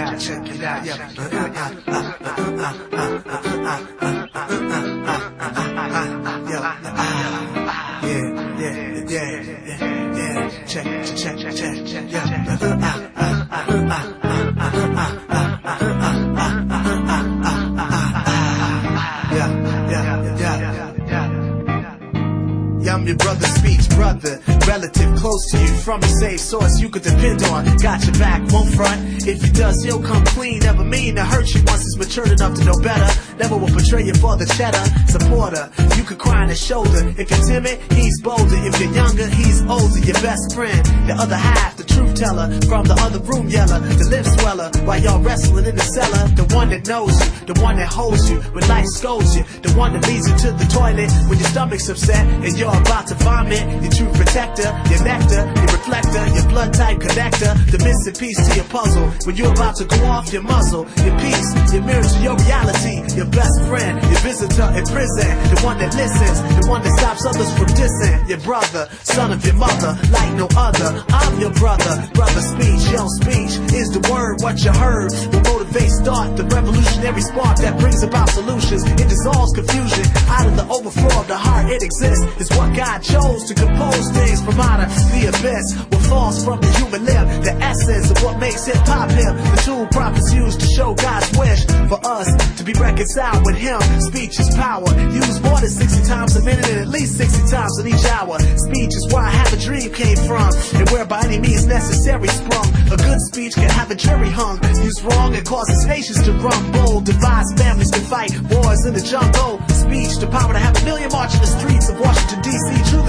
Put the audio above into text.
out, check it out, yeah. Check, I'm your brother, speech brother, relative close to you, from a safe source you could depend on. Got your back, won't front. If he does, he'll come clean. Never mean to hurt you once he's matured enough to know better. Never will betray you for the cheddar. Supporter, you could cry on his shoulder. If you're timid, he's bolder. If you're younger, he's older. Your best friend, the other half, the truth teller. From the other room yeller, the lip sweller, while y'all wrestling in the cellar. The one that knows you, the one that holds you when life scolds you, the one that leads you to the toilet when your stomach's upset and you're about to vomit. Your true protector, your nectar, your reflector, your blood type connector, the missing piece to your puzzle when you're about to go off your muzzle. Your peace, your mirror to your reality, your best friend, your visitor in prison, the one that listens, the one that stops others from dissing. Your brother, son of your mother, like no other. I'm your brother, brother speech. Your speech is the word, what you heard will motivate, start the revolutionary spark that brings about solutions. It dissolves confusion out of the overflow of the heart. It exists, it's what God chose to compose things from out of the abyss. What falls from the human lip, the essence of what makes hip-hop hip. The tool prophets use to show God's wish for us to be reconciled with him. Speech is power, used more than 60 times a minute and at least 60 times in each hour. Speech is where I have a dream came from, and where by any means necessary sprung. A good speech can have a jury hung. Used wrong, it causes nations to rumble. Divides families can fight wars in the jungle. Speech, the power to have a million march in the streets of Washington, D.C. True